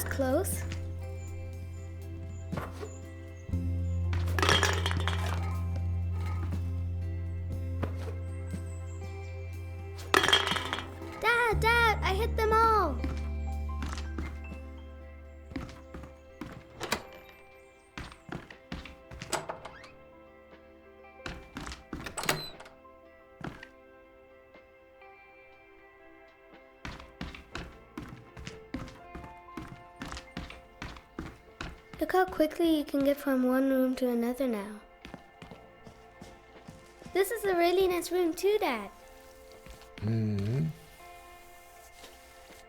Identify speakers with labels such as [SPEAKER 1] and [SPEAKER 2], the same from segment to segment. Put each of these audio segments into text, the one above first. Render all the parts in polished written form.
[SPEAKER 1] was close. Dad, I hit them all. Look how quickly you can get from one room to another now. This is a really nice room too, Dad.
[SPEAKER 2] Hmm.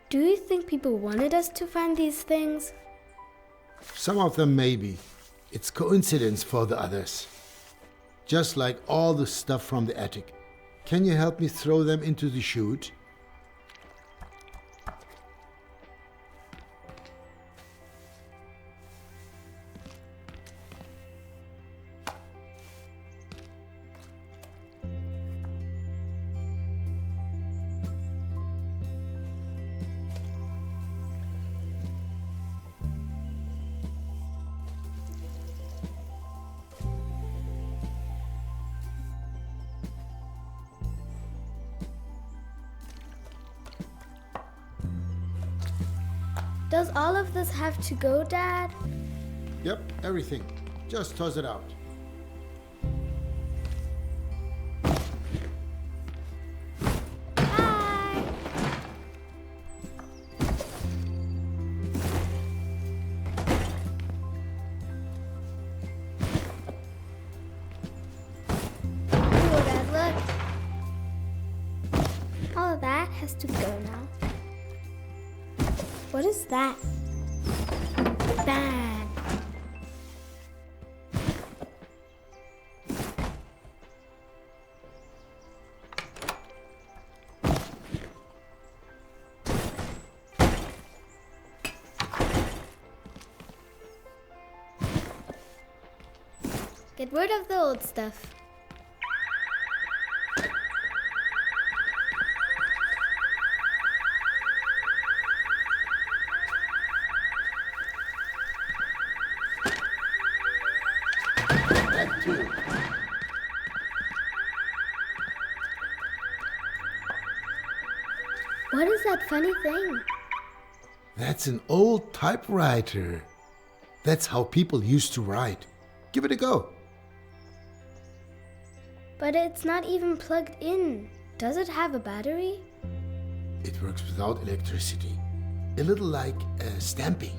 [SPEAKER 1] Do you think people wanted us to find these things?
[SPEAKER 2] Some of them maybe. It's coincidence for the others. Just like all the stuff from the attic. Can you help me throw them into the chute?
[SPEAKER 1] Does all of this have to go, Dad?
[SPEAKER 2] Yep, everything. Just toss it out.
[SPEAKER 1] Bye! Ooh, Dad, look. All of that has to go now. What is that? Bad. Get rid of the old stuff.
[SPEAKER 2] That too.
[SPEAKER 1] What is that funny thing?
[SPEAKER 2] That's an old typewriter. That's how people used to write. Give it a go.
[SPEAKER 1] But it's not even plugged in. Does it have a battery?
[SPEAKER 2] It works without electricity. A little like stamping.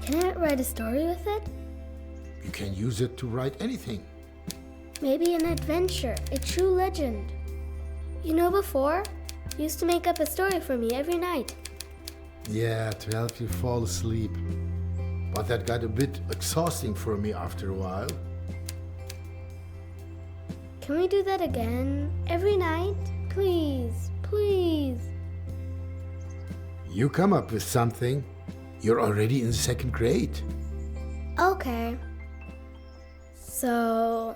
[SPEAKER 1] Can I write a story with it?
[SPEAKER 2] You can use it to write anything.
[SPEAKER 1] Maybe an adventure, a true legend. You know, before, you used to make up a story for me every night.
[SPEAKER 2] Yeah, to help you fall asleep. But that got a bit exhausting for me after a while.
[SPEAKER 1] Can we do that again? Every night? Please, please.
[SPEAKER 2] You come up with something. You're already in the second grade.
[SPEAKER 1] Okay. So,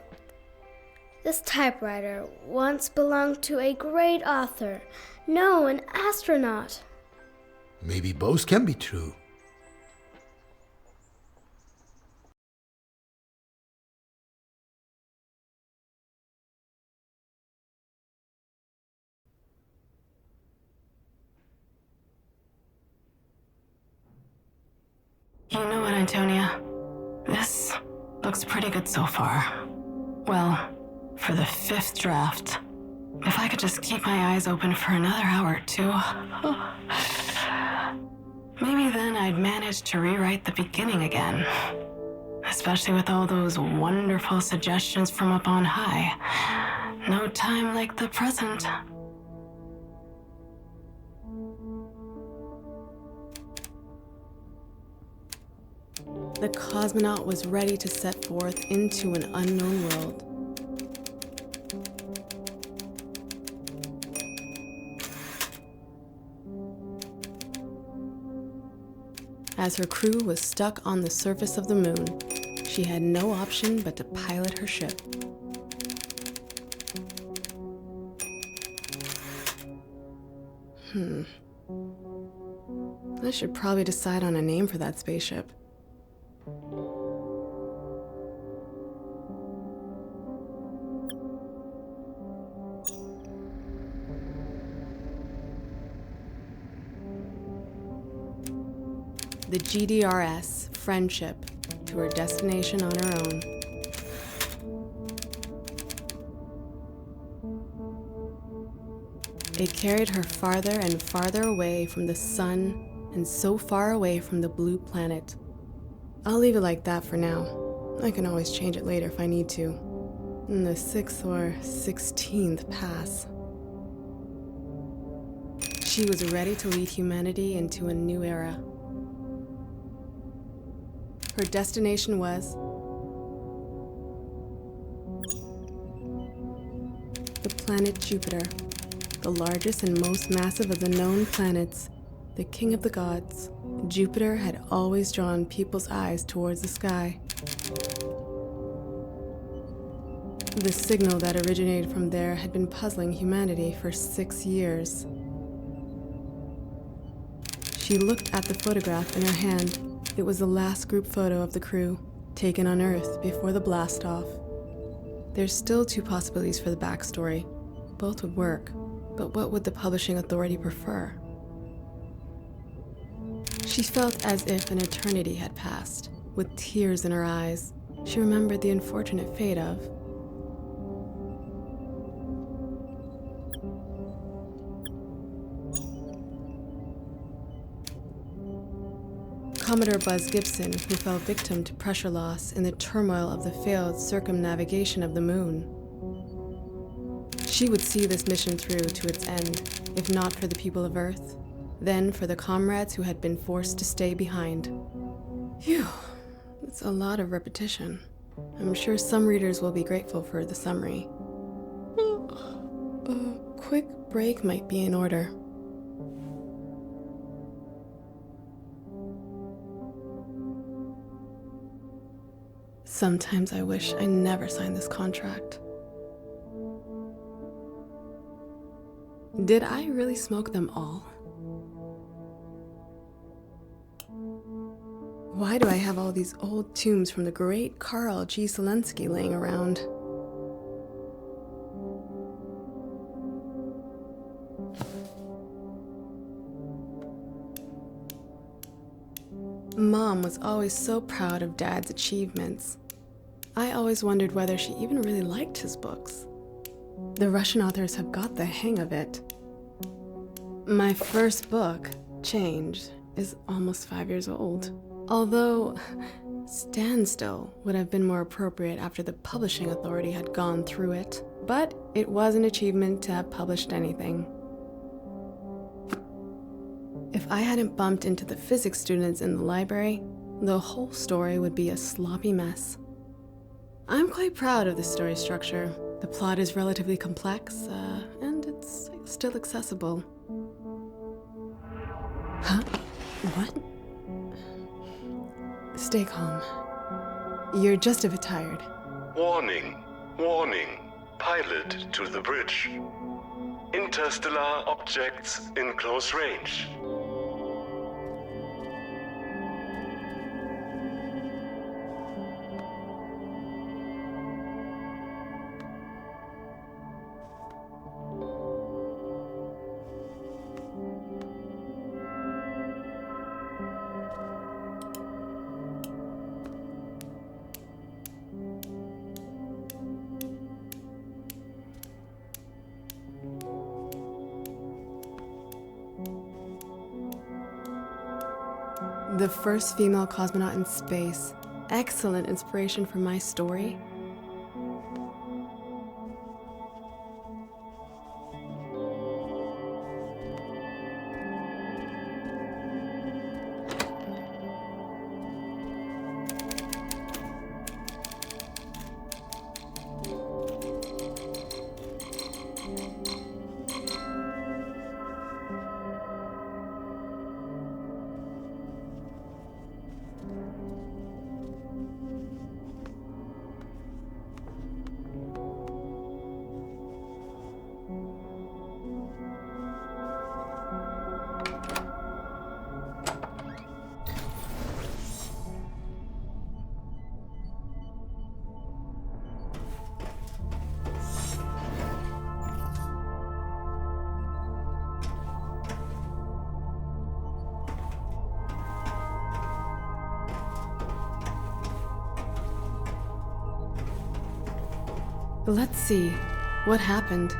[SPEAKER 1] this typewriter once belonged to a great author. No, an astronaut.
[SPEAKER 2] Maybe both can be true.
[SPEAKER 3] You know what, Antonia? This looks pretty good so far. Well, for the 5th draft. If I could just keep my eyes open for another hour or two. Maybe then I'd manage to rewrite the beginning again. Especially with all those wonderful suggestions from up on high. No time like the present.
[SPEAKER 4] The cosmonaut was ready to set forth into an unknown world. As her crew was stuck on the surface of the moon, she had no option but to pilot her ship. I should probably decide on a name for that spaceship. The GDRS, Friendship, to her destination on her own. It carried her farther and farther away from the sun and so far away from the blue planet. I'll leave it like that for now. I can always change it later if I need to. In the 6th or 16th pass. She was ready to lead humanity into a new era. Her destination was the planet Jupiter, the largest and most massive of the known planets, the king of the gods. Jupiter had always drawn people's eyes towards the sky. The signal that originated from there had been puzzling humanity for 6 years. She looked at the photograph in her hand. It was the last group photo of the crew, taken on Earth before the blast-off. There's still 2 possibilities for the backstory. Both would work, but what would the publishing authority prefer? She felt as if an eternity had passed. With tears in her eyes, she remembered the unfortunate fate of Commodore Buzz Gibson, who fell victim to pressure loss in the turmoil of the failed circumnavigation of the moon. She would see this mission through to its end, if not for the people of Earth, then for the comrades who had been forced to stay behind. Phew, it's a lot of repetition. I'm sure some readers will be grateful for the summary. A quick break might be in order. Sometimes I wish I never signed this contract. Did I really smoke them all? Why do I have all these old tombs from the great Carl G. Zelensky laying around? Mom was always so proud of Dad's achievements. I always wondered whether she even really liked his books. The Russian authors have got the hang of it. My first book, Change, is almost 5 years old. Although, Standstill would have been more appropriate after the publishing authority had gone through it. But it was an achievement to have published anything. If I hadn't bumped into the physics students in the library, the whole story would be a sloppy mess. I'm quite proud of the story structure. The plot is relatively complex, and it's still accessible. Huh? What? Stay calm. You're just a bit tired.
[SPEAKER 5] Warning, warning. Pilot to the bridge. Interstellar objects in close range.
[SPEAKER 4] The first female cosmonaut in space. Excellent inspiration for my story. Let's see. What happened?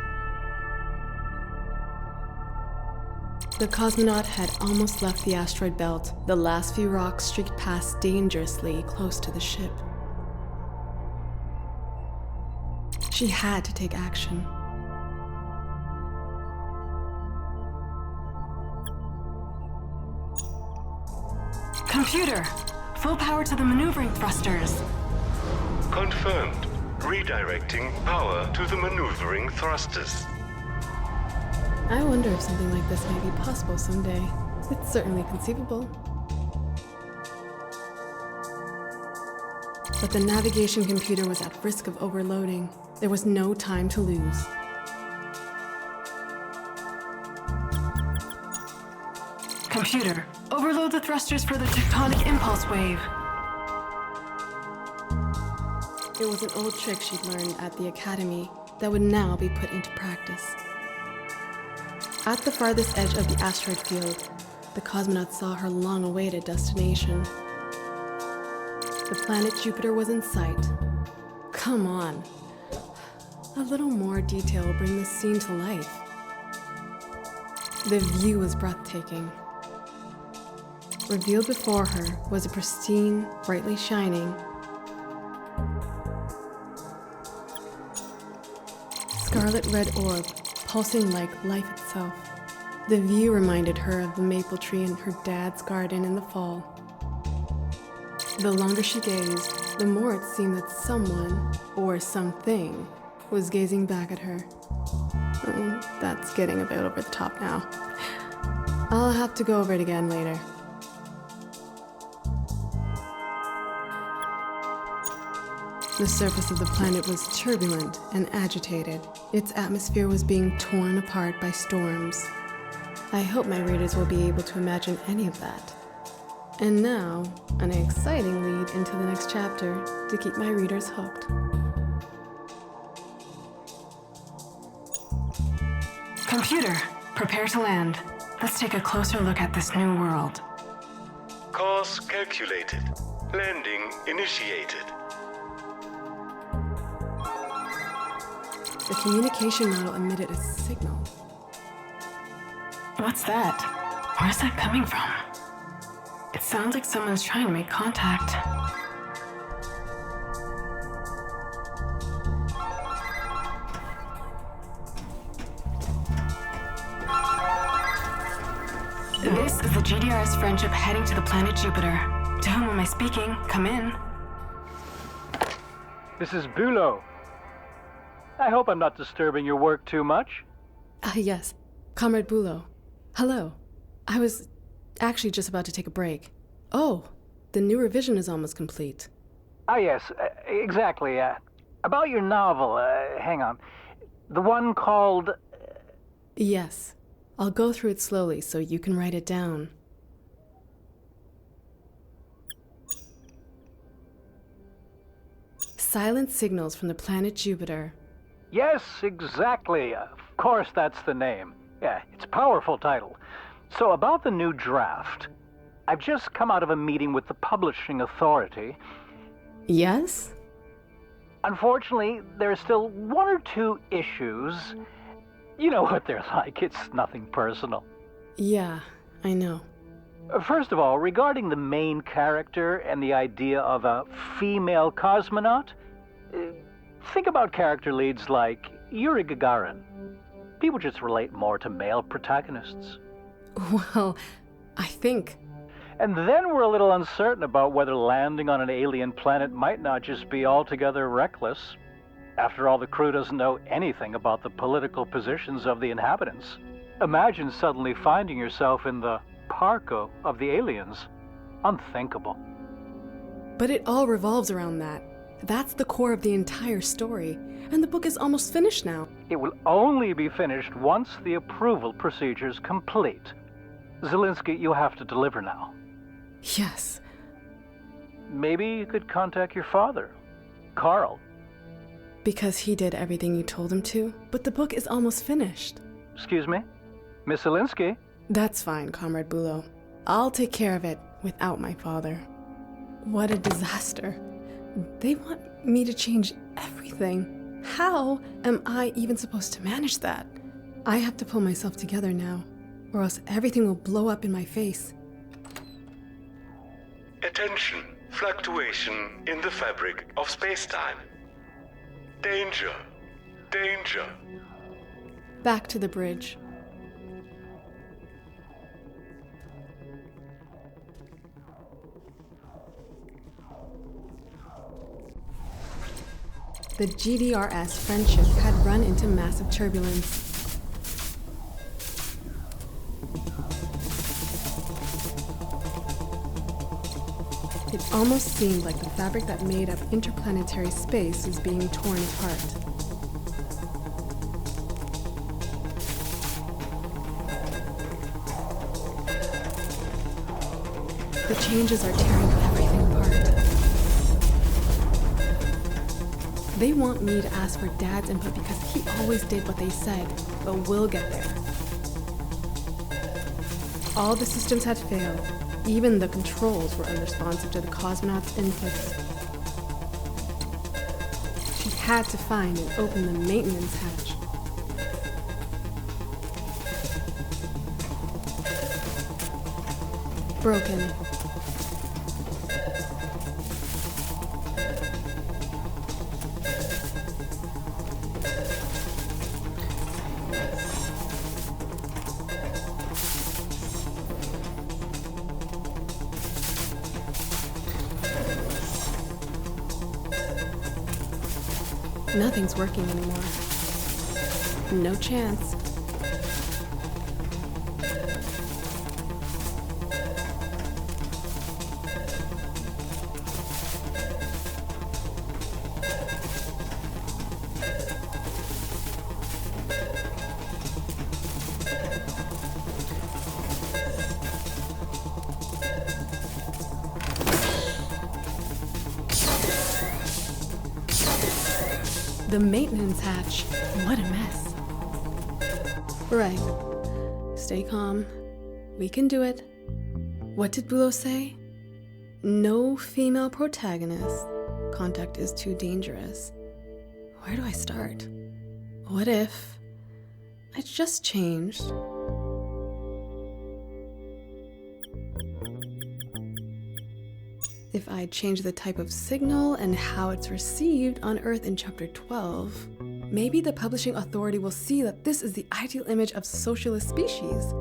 [SPEAKER 4] The cosmonaut had almost left the asteroid belt. The last few rocks streaked past dangerously close to the ship. She had to take action.
[SPEAKER 3] Computer! Full power to the maneuvering thrusters!
[SPEAKER 5] Confirmed. Redirecting power to the maneuvering thrusters.
[SPEAKER 4] I wonder if something like this might be possible someday. It's certainly conceivable. But the navigation computer was at risk of overloading. There was no time to lose.
[SPEAKER 3] Computer, overload the thrusters for the tectonic impulse wave.
[SPEAKER 4] It was an old trick she'd learned at the academy that would now be put into practice. At the farthest edge of the asteroid field, the cosmonaut saw her long-awaited destination. The planet Jupiter was in sight. Come on. A little more detail will bring this scene to life. The view was breathtaking. Revealed before her was a pristine, brightly shining, scarlet-red orb, pulsing like life itself. The view reminded her of the maple tree in her dad's garden in the fall. The longer she gazed, the more it seemed that someone, or something, was gazing back at her. That's getting a bit over the top now. I'll have to go over it again later. The surface of the planet was turbulent and agitated. Its atmosphere was being torn apart by storms. I hope my readers will be able to imagine any of that. And now, an exciting lead into the next chapter to keep my readers hooked.
[SPEAKER 3] Computer, prepare to land. Let's take a closer look at this new world.
[SPEAKER 5] Course calculated. Landing initiated.
[SPEAKER 4] The communication model emitted a signal.
[SPEAKER 3] What's that? Where's that coming from? It sounds like someone's trying to make contact. This is the GDRS Friendship heading to the planet Jupiter. To whom am I speaking? Come in.
[SPEAKER 6] This is Bulo. I hope I'm not disturbing your work too much.
[SPEAKER 4] Yes. Comrade Bulo. Hello. I was actually just about to take a break. Oh, the new revision is almost complete.
[SPEAKER 6] Ah, yes, exactly. About your novel, hang on. The one called...
[SPEAKER 4] Yes. I'll go through it slowly so you can write it down. Silent signals from the planet Jupiter.
[SPEAKER 6] Yes, exactly. Of course, that's the name. Yeah, it's a powerful title. So about the new draft, I've just come out of a meeting with the publishing authority.
[SPEAKER 4] Yes?
[SPEAKER 6] Unfortunately, there are still one or two issues. You know what they're like. It's nothing personal.
[SPEAKER 4] Yeah, I know.
[SPEAKER 6] First of all, regarding the main character and the idea of a female cosmonaut, think about character leads like Yuri Gagarin. People just relate more to male protagonists.
[SPEAKER 4] Well, I think...
[SPEAKER 6] And then we're a little uncertain about whether landing on an alien planet might not just be altogether reckless. After all, the crew doesn't know anything about the political positions of the inhabitants. Imagine suddenly finding yourself in the parko of the aliens. Unthinkable.
[SPEAKER 4] But it all revolves around that. That's the core of the entire story, and the book is almost finished now.
[SPEAKER 6] It will only be finished once the approval procedure's complete. Zelinsky, you have to deliver now.
[SPEAKER 4] Yes.
[SPEAKER 6] Maybe you could contact your father, Carl.
[SPEAKER 4] Because he did everything you told him to, but the book is almost finished.
[SPEAKER 6] Excuse me? Miss Zelinsky?
[SPEAKER 4] That's fine, Comrade Bulo. I'll take care of it without my father. What a disaster. They want me to change everything. How am I even supposed to manage that? I have to pull myself together now, or else everything will blow up in my face.
[SPEAKER 5] Attention, fluctuation in the fabric of space-time. Danger, danger.
[SPEAKER 4] Back to the bridge. The GDRS Friendship had run into massive turbulence. It almost seemed like the fabric that made up interplanetary space was being torn apart. The changes are tearing everything apart. They want me to ask for Dad's input because he always did what they said, but we'll get there. All the systems had failed. Even the controls were unresponsive to the cosmonauts' inputs. She had to find and open the maintenance hatch. Broken. Nothing's working anymore. No chance. The maintenance hatch. What a mess. Right. Stay calm. We can do it. What did Bulo say? No female protagonist. Contact is too dangerous. Where do I start? What if I just changed? If I change the type of signal and how it's received on Earth in Chapter 12, maybe the publishing authority will see that this is the ideal image of socialist species.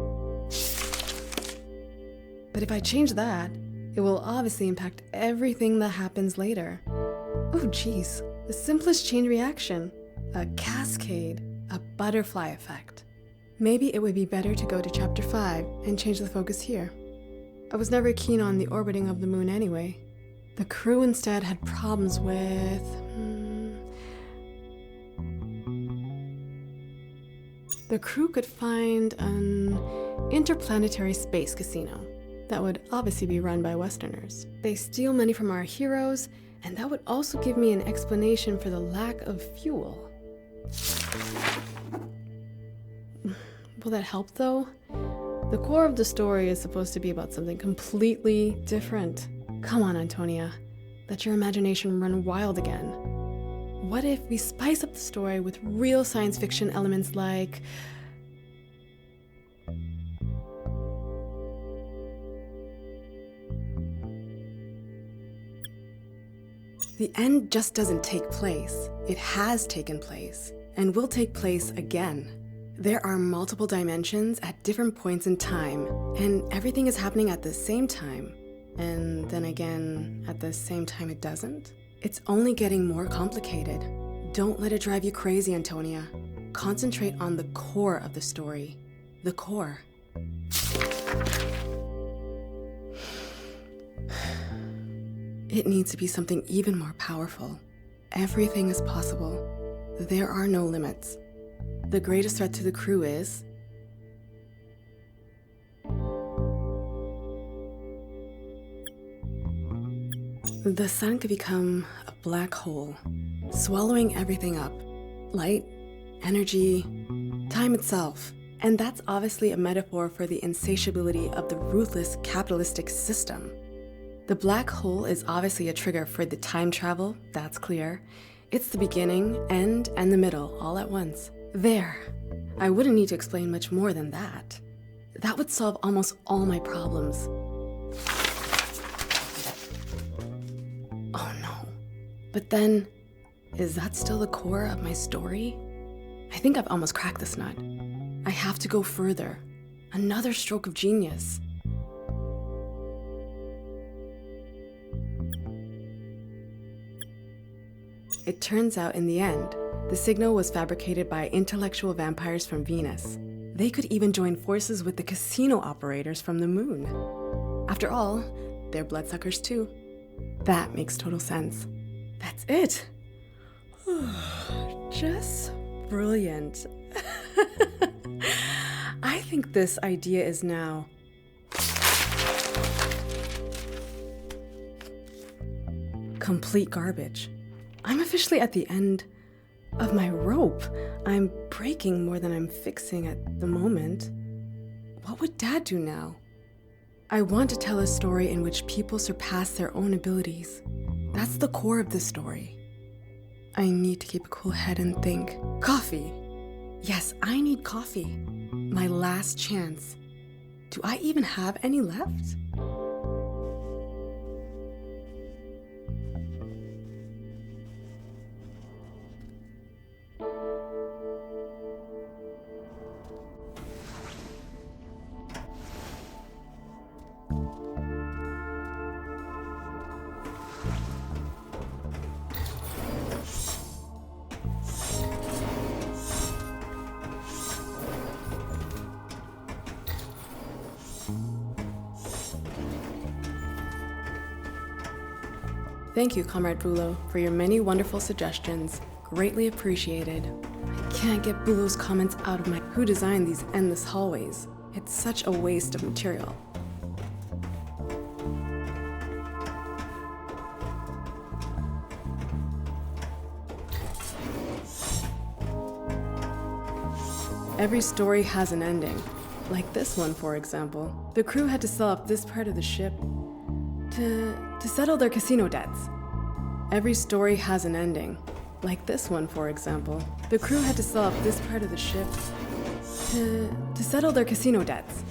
[SPEAKER 4] But if I change that, it will obviously impact everything that happens later. Oh geez, the simplest chain reaction. A cascade, a butterfly effect. Maybe it would be better to go to Chapter 5 and change the focus here. I was never keen on the orbiting of the moon anyway. The crew instead had problems with... The crew could find an interplanetary space casino that would obviously be run by Westerners. They steal money from our heroes, and that would also give me an explanation for the lack of fuel. Will that help though? The core of the story is supposed to be about something completely different. Come on, Antonia. Let your imagination run wild again. What if we spice up the story with real science fiction elements like... The end just doesn't take place. It has taken place, and will take place again. There are multiple dimensions at different points in time, and everything is happening at the same time. And then again, at the same time it doesn't. It's only getting more complicated. Don't let it drive you crazy, Antonia. Concentrate on the core of the story. The core. It needs to be something even more powerful. Everything is possible. There are no limits. The greatest threat to the crew is... The sun could become a black hole, swallowing everything up. Light, energy, time itself. And that's obviously a metaphor for the insatiability of the ruthless capitalistic system. The black hole is obviously a trigger for the time travel, that's clear. It's the beginning, end, and the middle all at once. There. I wouldn't need to explain much more than that. That would solve almost all my problems. Oh no. But then, is that still the core of my story? I think I've almost cracked this nut. I have to go further. Another stroke of genius. It turns out in the end, the signal was fabricated by intellectual vampires from Venus. They could even join forces with the casino operators from the moon. After all, they're bloodsuckers too. That makes total sense. That's it. Just brilliant. I think this idea is now complete garbage. I'm officially at the end of my rope. I'm breaking more than I'm fixing at the moment. What would Dad do now? I want to tell a story in which people surpass their own abilities. That's the core of the story. I need to keep a cool head and think. Coffee. Yes, I need coffee. My last chance. Do I even have any left? Thank you, Comrade Bulo, for your many wonderful suggestions. Greatly appreciated. I can't get Bulo's comments out of my who designed these endless hallways. It's such a waste of material. Every story has an ending. Like this one, for example. The crew had to sell off this part of the ship to settle their casino debts. Every story has an ending. Like this one, for example. The crew had to sell off this part of the ship to settle their casino debts.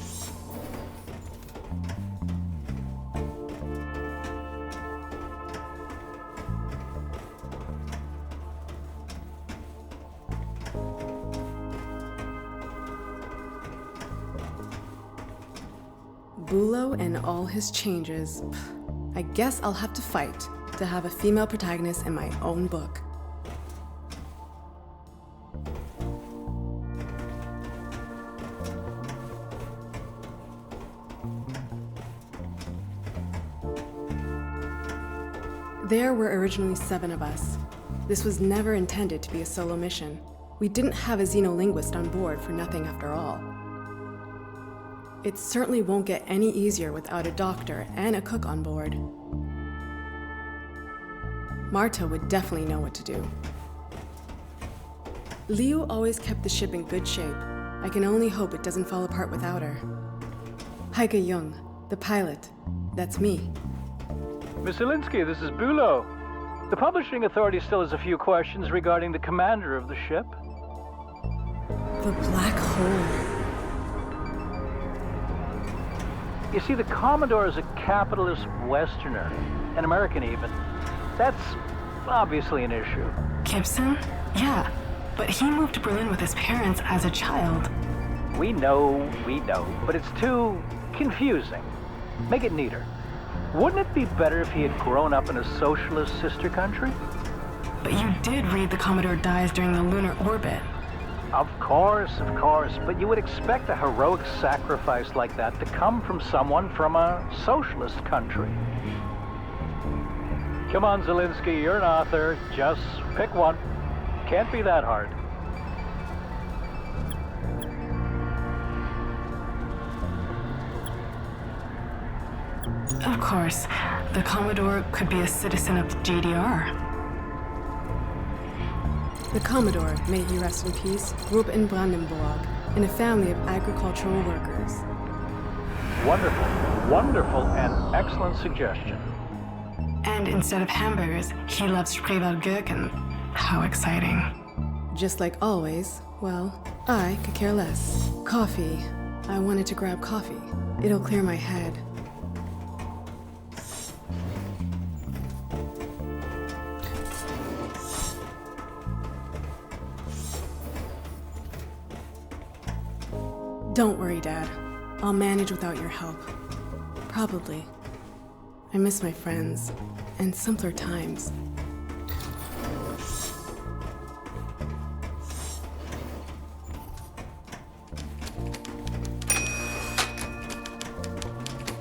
[SPEAKER 4] Bulo and all his changes. I guess I'll have to fight to have a female protagonist in my own book. There were originally 7 of us. This was never intended to be a solo mission. We didn't have a xenolinguist on board for nothing after all. It certainly won't get any easier without a doctor and a cook on board. Marta would definitely know what to do. Liu always kept the ship in good shape. I can only hope it doesn't fall apart without her. Heike Jung, the pilot. That's me.
[SPEAKER 6] Miss Zelinsky, this is Bulo. The publishing authority still has a few questions regarding the commander of the ship.
[SPEAKER 4] The black hole.
[SPEAKER 6] You see, the Commodore is a capitalist Westerner, an American even. That's obviously an issue.
[SPEAKER 3] Gibson? Yeah, but he moved to Berlin with his parents as a child.
[SPEAKER 6] We know, but it's too confusing. Make it neater. Wouldn't it be better if he had grown up in a socialist sister country?
[SPEAKER 3] But you did read the Commodore dies during the lunar orbit.
[SPEAKER 6] Of course, but you would expect a heroic sacrifice like that to come from someone from a socialist country. Come on, Zelinsky, you're an author. Just pick one. Can't be that hard.
[SPEAKER 3] Of course, the Commodore could be a citizen of the GDR.
[SPEAKER 4] The Commodore, may he rest in peace, grew up in Brandenburg, in a family of agricultural workers.
[SPEAKER 6] Wonderful and excellent suggestion.
[SPEAKER 3] And instead of hamburgers, he loves Spreewald Gherkin. How exciting.
[SPEAKER 4] Just like always, well, I could care less. Coffee. I wanted to grab coffee. It'll clear my head. Don't worry, Dad. I'll manage without your help. Probably. I miss my friends and simpler times.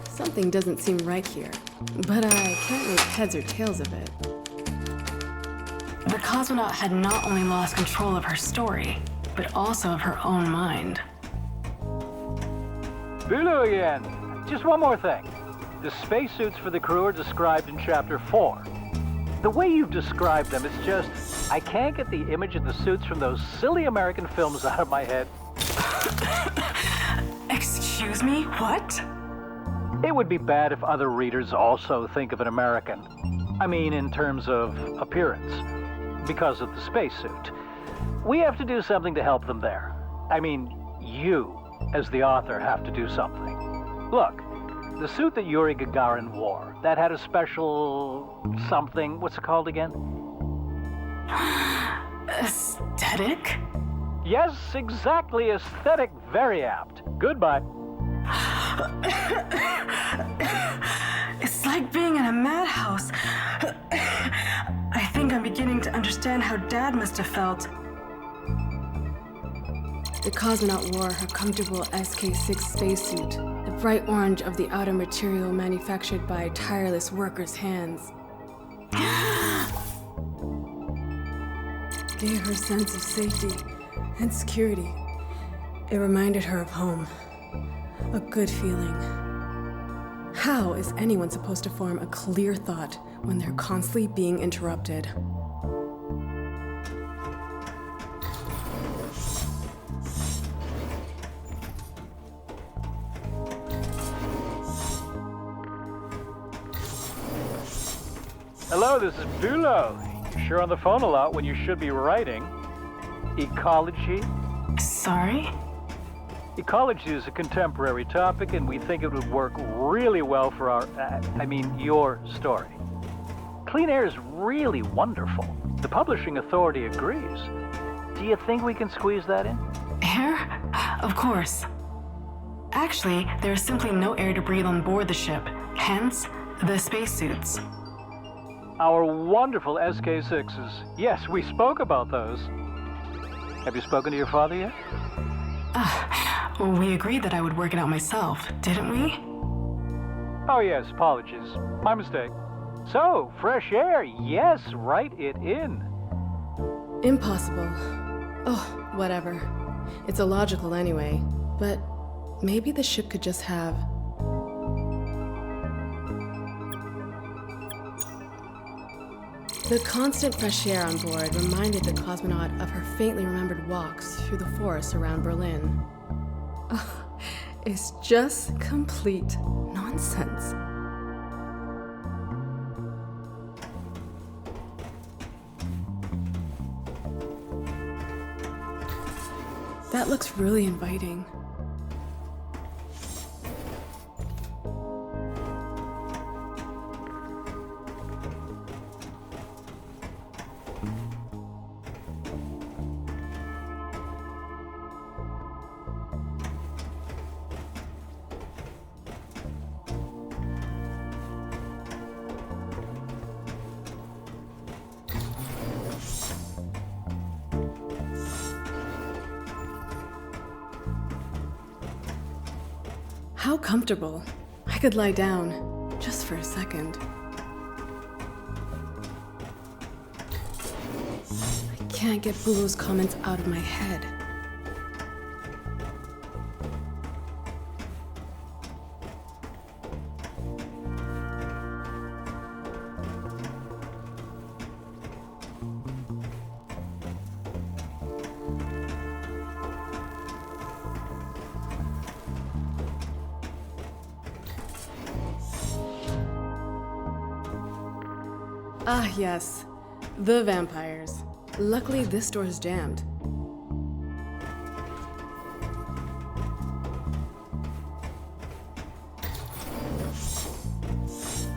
[SPEAKER 4] Something doesn't seem right here, but I can't make heads or tails of it.
[SPEAKER 3] The cosmonaut had not only lost control of her story, but also of her own mind.
[SPEAKER 6] Bulu again. Just one more thing. The spacesuits for the crew are described in Chapter 4. The way you've described them, it's just... I can't get the image of the suits from those silly American films out of my head.
[SPEAKER 3] Excuse me? What?
[SPEAKER 6] It would be bad if other readers also think of an American. I mean, in terms of appearance. Because of the spacesuit. We have to do something to help them there. I mean, you, as the author, have to do something. Look, the suit that Yuri Gagarin wore, that had a special... something. What's it called again?
[SPEAKER 3] Aesthetic?
[SPEAKER 6] Yes, exactly. Aesthetic. Very apt. Goodbye.
[SPEAKER 3] It's like being in a madhouse. I think I'm beginning to understand how Dad must have felt.
[SPEAKER 4] The cosmonaut wore her comfortable SK-6 spacesuit, the bright orange of the outer material manufactured by tireless workers' hands. Gave her a sense of safety and security. It reminded her of home. A good feeling. How is anyone supposed to form a clear thought when they're constantly being interrupted?
[SPEAKER 6] Hello, this is Bulo. You're sure on the phone a lot when you should be writing. Ecology?
[SPEAKER 3] Sorry?
[SPEAKER 6] Ecology is a contemporary topic, and we think it would work really well for our, your story. Clean air is really wonderful. The publishing authority agrees. Do you think we can squeeze that in?
[SPEAKER 3] Air? Of course. Actually, there is simply no air to breathe on board the ship, hence the spacesuits.
[SPEAKER 6] Our wonderful SK-6s. Yes, we spoke about those. Have you spoken to your father yet?
[SPEAKER 3] We agreed that I would work it out myself, didn't we?
[SPEAKER 6] Oh yes, apologies. My mistake. So, fresh air. Yes, write it in.
[SPEAKER 4] Impossible. Oh, whatever. It's illogical anyway, but maybe the ship could just have... The constant fresh air on board reminded the cosmonaut of her faintly remembered walks through the forest around Berlin. Oh, it's just complete nonsense. That looks really inviting. How comfortable. I could lie down, just for a second. I can't get Bulo's comments out of my head. Ah, yes. The vampires. Luckily, this door's jammed.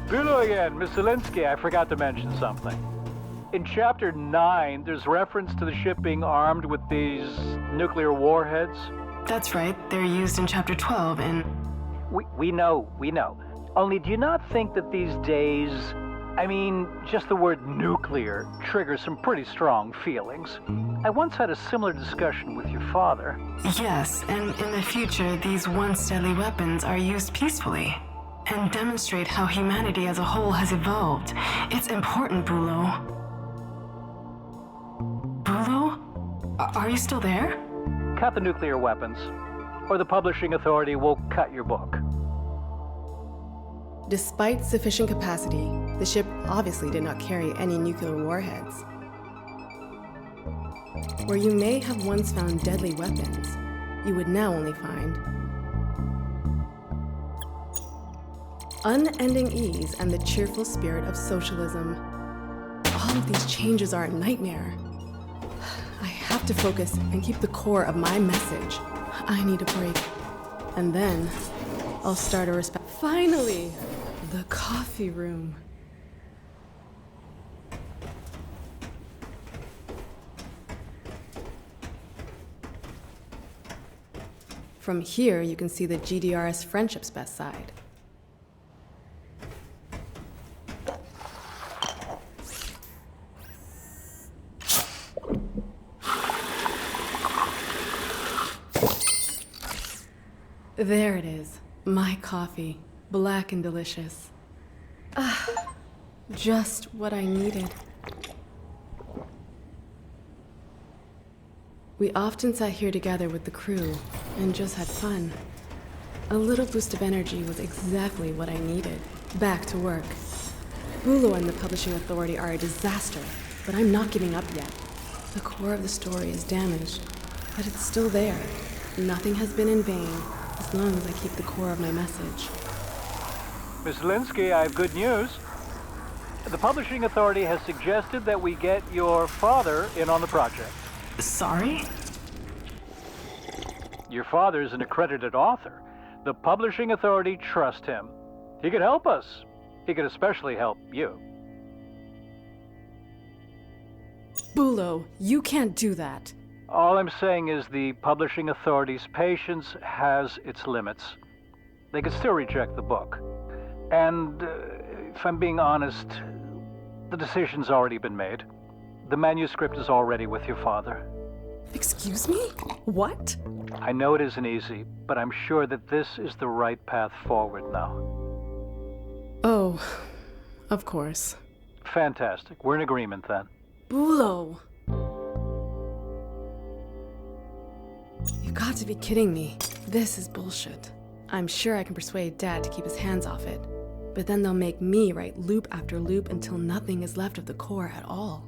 [SPEAKER 6] Bülow again, Miss Zelinsky, I forgot to mention something. In Chapter 9, there's reference to the ship being armed with these nuclear warheads.
[SPEAKER 3] That's right, they're used in Chapter 12 and...
[SPEAKER 6] We know. Only do you not think that these days, I mean, just the word nuclear triggers some pretty strong feelings? I once had a similar discussion with your father.
[SPEAKER 3] Yes, and in the future, these once deadly weapons are used peacefully and demonstrate how humanity as a whole has evolved. It's important, Bülow. Bülow? Are you still there?
[SPEAKER 6] Cut the nuclear weapons, or the publishing authority will cut your book.
[SPEAKER 4] Despite sufficient capacity, the ship obviously did not carry any nuclear warheads. Where you may have once found deadly weapons, you would now only find unending ease and the cheerful spirit of socialism. All of these changes are a nightmare. I have to focus and keep the core of my message. I need a break. And then I'll start a respect. Finally, the coffee room. From here, you can see the GDRS Friendship's best side. There it is, my coffee, black and delicious. Ah, just what I needed. We often sat here together with the crew and just had fun. A little boost of energy was exactly what I needed. Back to work. Bülow and the publishing authority are a disaster, but I'm not giving up yet. The core of the story is damaged, but it's still there. Nothing has been in vain, as long as I keep the core of my message.
[SPEAKER 6] Miss Zelinsky, I have good news. The publishing authority has suggested that we get your father in on the project.
[SPEAKER 3] Sorry?
[SPEAKER 6] Your father's an accredited author. The publishing authority trusts him. He could help us. He could especially help you.
[SPEAKER 4] Bülow, you can't do that.
[SPEAKER 6] All I'm saying is the publishing authority's patience has its limits. They could still reject the book. And, if I'm being honest, the decision's already been made. The manuscript is already with your father.
[SPEAKER 4] Excuse me? What?
[SPEAKER 6] I know it isn't easy, but I'm sure that this is the right path forward now.
[SPEAKER 4] Oh, of course.
[SPEAKER 6] Fantastic. We're in agreement then.
[SPEAKER 4] Bülow! You got to be kidding me. This is bullshit. I'm sure I can persuade Dad to keep his hands off it, but then they'll make me write loop after loop until nothing is left of the core at all.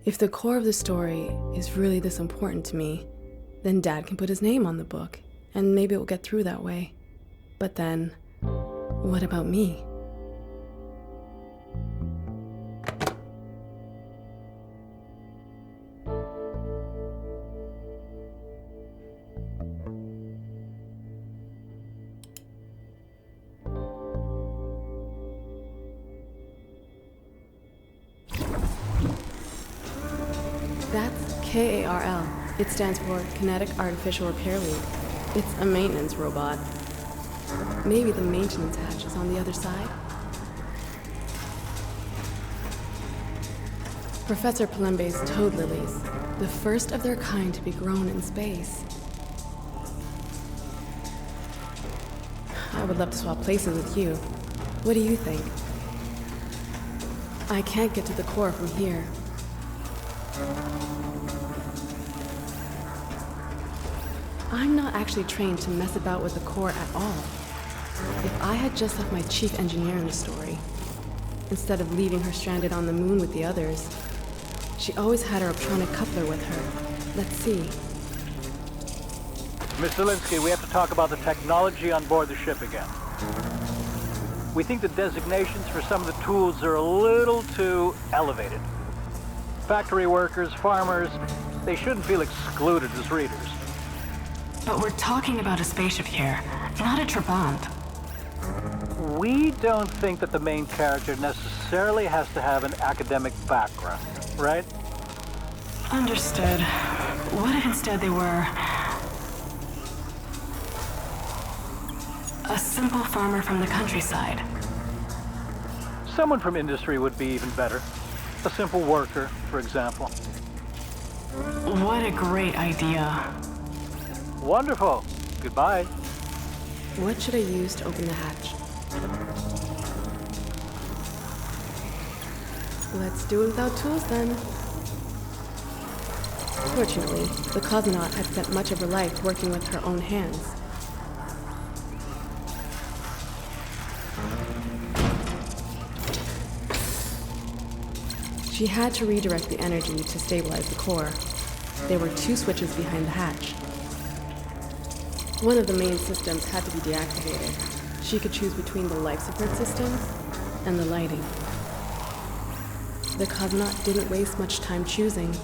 [SPEAKER 4] If the core of the story is really this important to me, then Dad can put his name on the book, and maybe it will get through that way. But then, what about me? That's KARL. It stands for Kinetic Artificial Repair Lead. It's a maintenance robot. Maybe the maintenance hatch is on the other side? Professor Palembe's toad lilies, the first of their kind to be grown in space. I would love to swap places with you. What do you think? I can't get to the core from here. I'm not actually trained to mess about with the core at all. If I had just left my chief engineer in the story, instead of leaving her stranded on the moon with the others, she always had her optronic coupler with her. Let's see.
[SPEAKER 6] Miss Zelinsky, we have to talk about the technology on board the ship again. We think the designations for some of the tools are a little too elevated. Factory workers, farmers, they shouldn't feel excluded as readers.
[SPEAKER 3] But we're talking about a spaceship here, not a Trabant.
[SPEAKER 6] We don't think that the main character necessarily has to have an academic background, right?
[SPEAKER 3] Understood. What if instead they were a simple farmer from the countryside?
[SPEAKER 6] Someone from industry would be even better. A simple worker, for example.
[SPEAKER 3] What a great idea.
[SPEAKER 6] Wonderful. Goodbye.
[SPEAKER 4] What should I use to open the hatch? Let's do it without tools then. Fortunately, the cosmonaut had spent much of her life working with her own hands. She had to redirect the energy to stabilize the core. There were 2 switches behind the hatch. One of the main systems had to be deactivated. She could choose between the life support systems and the lighting. The cosmonaut didn't waste much time choosing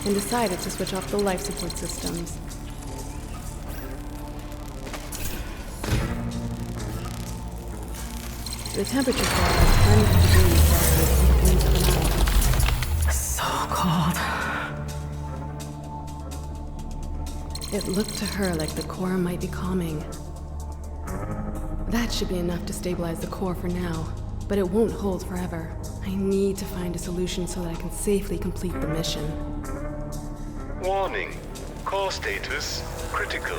[SPEAKER 4] and decided to switch off the life support systems. The temperature fell by 100 degrees Celsius into the night.
[SPEAKER 3] So cold.
[SPEAKER 4] It looked to her like the core might be calming. That should be enough to stabilize the core for now, but it won't hold forever. I need to find a solution so that I can safely complete the mission.
[SPEAKER 5] Warning. Core status critical.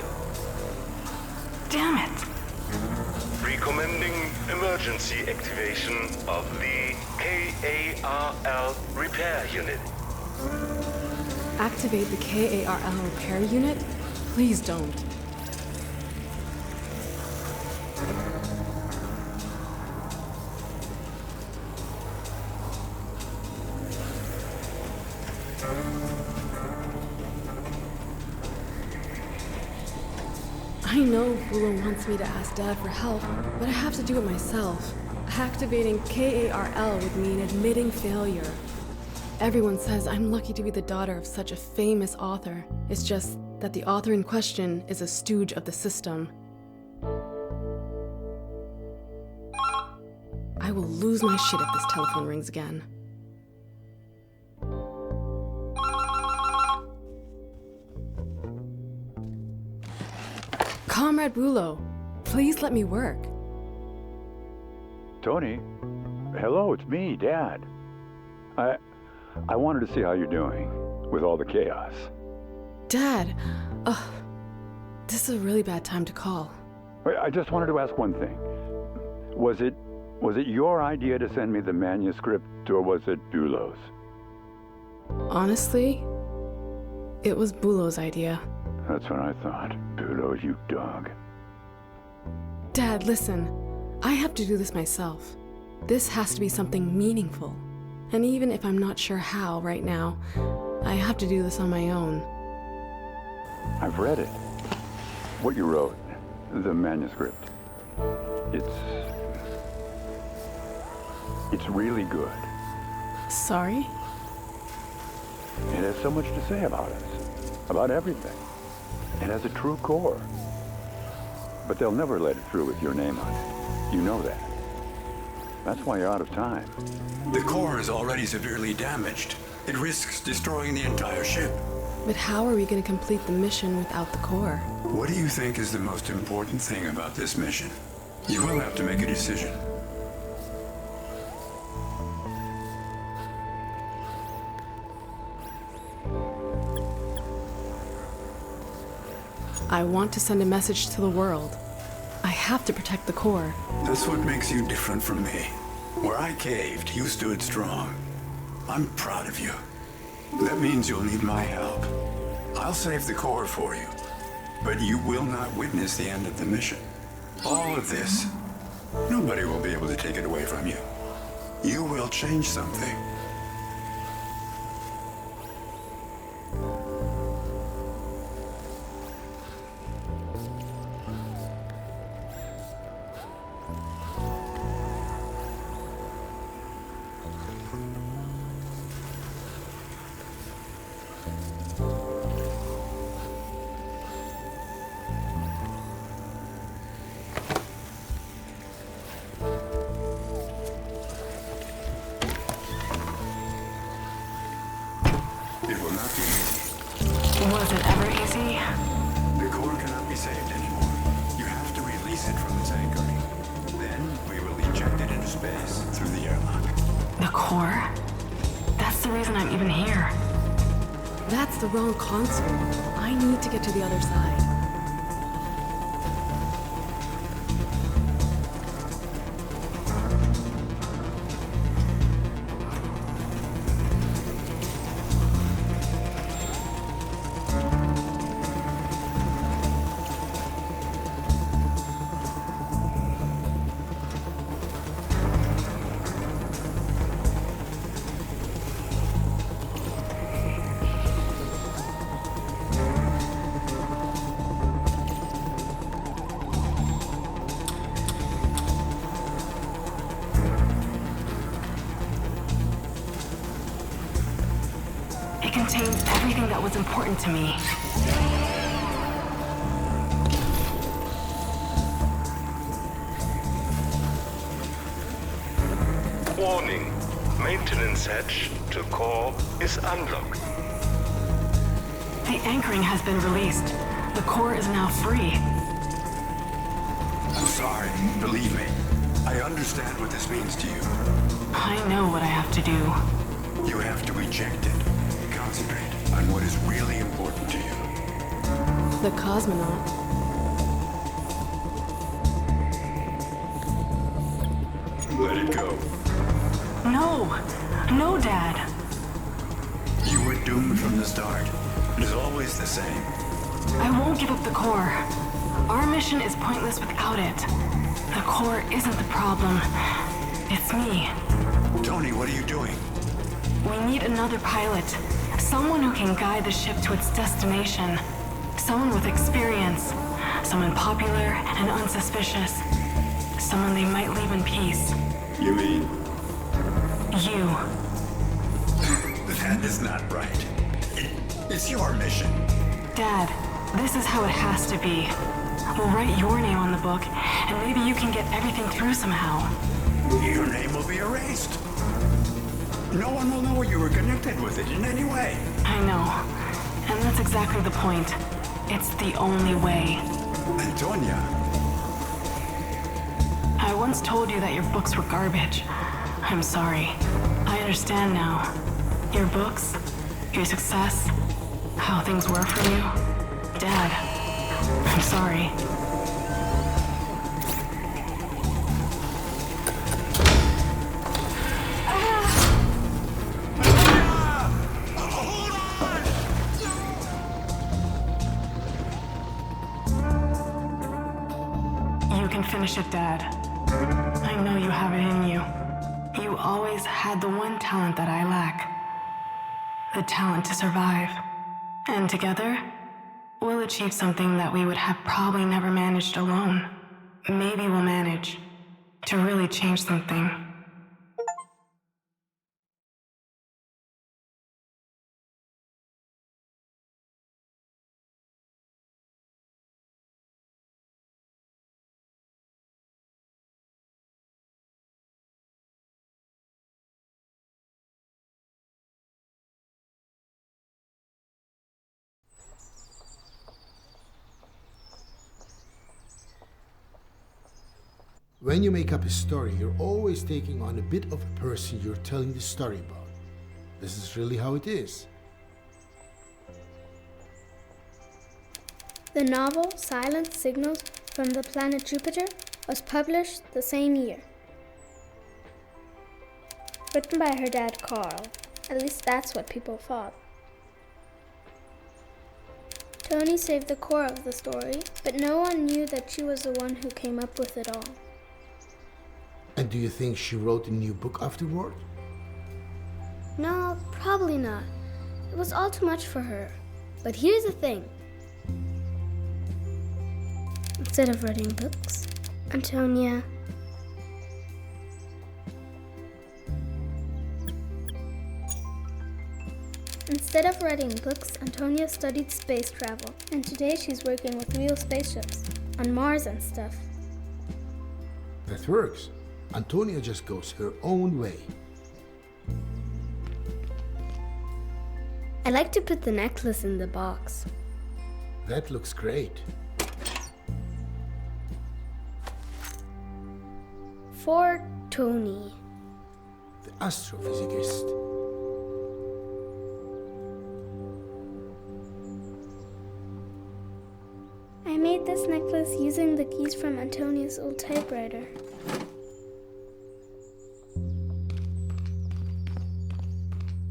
[SPEAKER 3] Damn it.
[SPEAKER 5] Recommending emergency activation of the KARL repair unit.
[SPEAKER 4] Activate the KARL repair unit? Please don't. I know Bulo wants me to ask Dad for help, but I have to do it myself. Activating KARL would mean admitting failure. Everyone says I'm lucky to be the daughter of such a famous author. It's just that the author in question is a stooge of the system. I will lose my shit if this telephone rings again. Comrade Bulo, please let me work.
[SPEAKER 7] Tony, hello, it's me, Dad. I wanted to see how you're doing with all the chaos.
[SPEAKER 4] Dad, this is a really bad time to call.
[SPEAKER 7] I just wanted to ask one thing. Was it your idea to send me the manuscript, or was it Bulo's?
[SPEAKER 4] Honestly, it was Bulo's idea.
[SPEAKER 7] That's what I thought. Bulo, you dog.
[SPEAKER 4] Dad, listen. I have to do this myself. This has to be something meaningful. And even if I'm not sure how right now, I have to do this on my own.
[SPEAKER 7] I've read it. What you wrote. The manuscript. It's really good.
[SPEAKER 4] Sorry?
[SPEAKER 7] It has so much to say about us. About everything. It has a true core. But they'll never let it through with your name on it. You know that. That's why you're out of time.
[SPEAKER 8] The core is already severely damaged. It risks destroying the entire ship.
[SPEAKER 4] But how are we going to complete the mission without the core?
[SPEAKER 8] What do you think is the most important thing about this mission? You will have to make a decision.
[SPEAKER 4] I want to send a message to the world. I have to protect the core.
[SPEAKER 8] That's what makes you different from me. Where I caved, you stood strong. I'm proud of you. That means you'll need my help. I'll save the core for you, but you will not witness the end of the mission. All of this, nobody will be able to take it away from you. You will change something.
[SPEAKER 3] Was it ever easy?
[SPEAKER 8] The core cannot be saved anymore. You have to release it from its anchoring. Then we will eject it into space through the airlock.
[SPEAKER 3] The core? That's the reason I'm even here.
[SPEAKER 4] That's the wrong console. I need to get to the other side.
[SPEAKER 3] It contained everything that was important to me.
[SPEAKER 5] Warning. Maintenance hatch to core is unlocked.
[SPEAKER 3] The anchoring has been released. The core is now free.
[SPEAKER 8] I'm sorry. Believe me. I understand what this means to you.
[SPEAKER 3] I know what I have to do.
[SPEAKER 8] You have to eject it. Concentrate on what is really important to you.
[SPEAKER 4] The cosmonaut.
[SPEAKER 8] Let it go.
[SPEAKER 3] No! No, Dad!
[SPEAKER 8] You were doomed from the start. It is always the same.
[SPEAKER 3] I won't give up the core. Our mission is pointless without it. The core isn't the problem. It's me.
[SPEAKER 8] Tony, what are you doing?
[SPEAKER 3] We need another pilot. Someone who can guide the ship to its destination. Someone with experience. Someone popular and unsuspicious. Someone they might leave in peace.
[SPEAKER 8] You mean?
[SPEAKER 3] You.
[SPEAKER 8] That is not right. It's your mission.
[SPEAKER 3] Dad, this is how it has to be. We'll write your name on the book, and maybe you can get everything through somehow.
[SPEAKER 8] Your name will be erased. No one will know you were connected with it in any way.
[SPEAKER 3] I know. And that's exactly the point. It's the only way.
[SPEAKER 8] Antonia.
[SPEAKER 3] I once told you that your books were garbage. I'm sorry. I understand now. Your books, your success, how things were for you. Dad, I'm sorry. You can finish it, Dad. I know you have it in you. You always had the one talent that I lack. The talent to survive. And together, we'll achieve something that we would have probably never managed alone. Maybe we'll manage to really change something.
[SPEAKER 2] When you make up a story, you're always taking on a bit of a person you're telling the story about. This is really how it is.
[SPEAKER 1] The novel Silent Signals from the Planet Jupiter was published the same year. Written by her dad Carl. At least that's what people thought. Tony saved the core of the story, but no one knew that she was the one who came up with it all.
[SPEAKER 2] And do you think she wrote a new book afterward?
[SPEAKER 1] No, probably not. It was all too much for her. But here's the thing. Instead of writing books, Antonia... Instead of writing books, Antonia studied space travel, and today she's working with real spaceships, on Mars and stuff.
[SPEAKER 2] That works. Antonia just goes her own way.
[SPEAKER 1] I like to put the necklace in the box.
[SPEAKER 2] That looks great.
[SPEAKER 1] For Tony.
[SPEAKER 2] The astrophysicist.
[SPEAKER 1] I made this necklace using the keys from Antonia's old typewriter.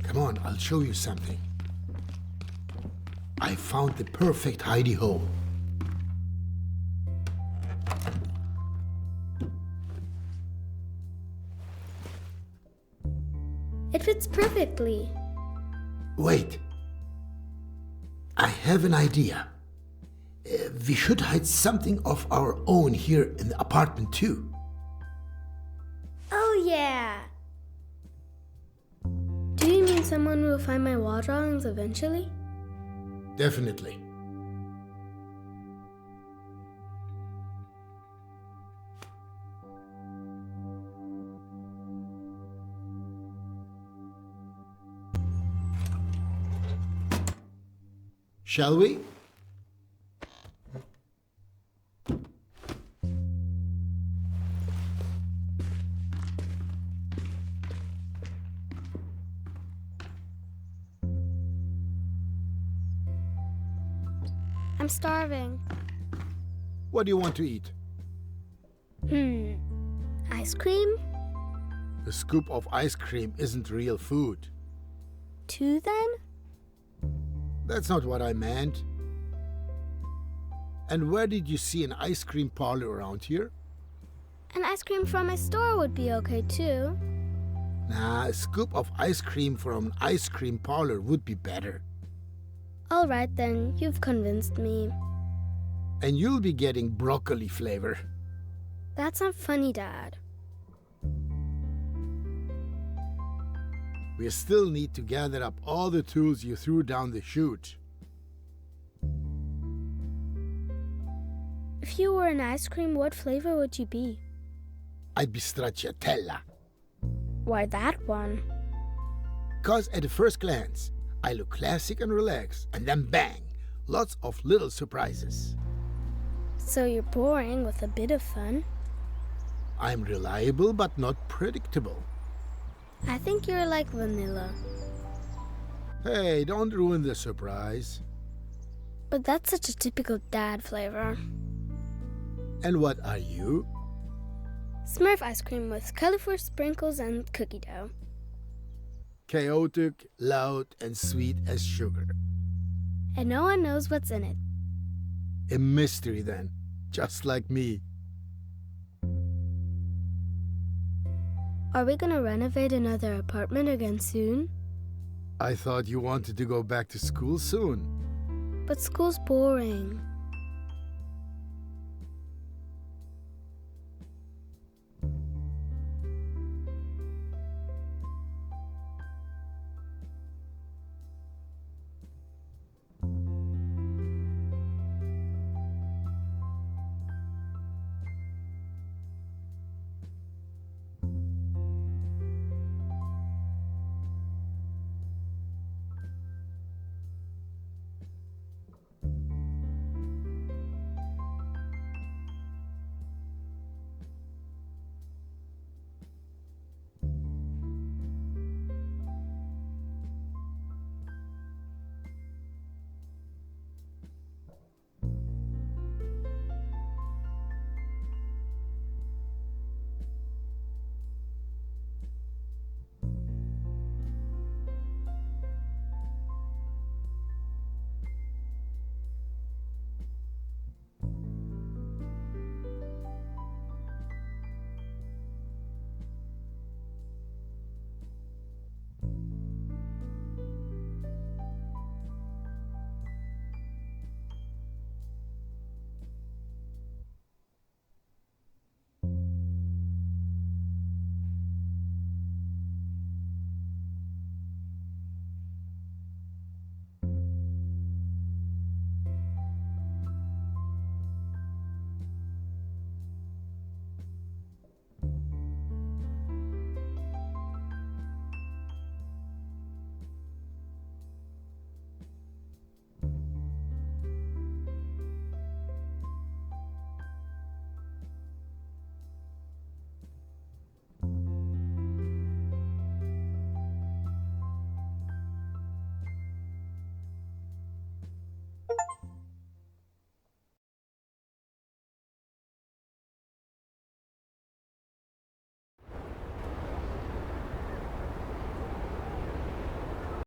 [SPEAKER 2] Come on, I'll show you something. I found the perfect hidey hole.
[SPEAKER 1] It fits perfectly.
[SPEAKER 2] Wait. I have an idea. We should hide something of our own here in the apartment too.
[SPEAKER 1] Oh yeah! Do you mean someone will find my wall drawings eventually?
[SPEAKER 2] Definitely. Shall we?
[SPEAKER 1] I'm starving.
[SPEAKER 2] What do you want to eat?
[SPEAKER 1] Ice cream?
[SPEAKER 2] A scoop of ice cream isn't real food.
[SPEAKER 1] 2 then?
[SPEAKER 2] That's not what I meant. And where did you see an ice cream parlor around here?
[SPEAKER 1] An ice cream from my store would be okay too.
[SPEAKER 2] Nah, a scoop of ice cream from an ice cream parlor would be better.
[SPEAKER 1] Alright then, you've convinced me.
[SPEAKER 2] And you'll be getting broccoli flavor.
[SPEAKER 1] That's not funny, Dad.
[SPEAKER 2] We still need to gather up all the tools you threw down the chute.
[SPEAKER 1] If you were an ice cream, what flavor would you be?
[SPEAKER 2] I'd be stracciatella.
[SPEAKER 1] Why that one?
[SPEAKER 2] 'Cause at the first glance, I look classic and relaxed, and then bang, lots of little surprises.
[SPEAKER 1] So you're boring with a bit of fun?
[SPEAKER 2] I'm reliable but not predictable.
[SPEAKER 1] I think you're like vanilla.
[SPEAKER 2] Hey, don't ruin the surprise.
[SPEAKER 1] But that's such a typical Dad flavor.
[SPEAKER 2] And what are you?
[SPEAKER 1] Smurf ice cream with colorful sprinkles and cookie dough.
[SPEAKER 2] Chaotic, loud, and sweet as sugar.
[SPEAKER 1] And no one knows what's in it.
[SPEAKER 2] A mystery then, just like me.
[SPEAKER 1] Are we gonna renovate another apartment again soon?
[SPEAKER 2] I thought you wanted to go back to school soon.
[SPEAKER 1] But school's boring.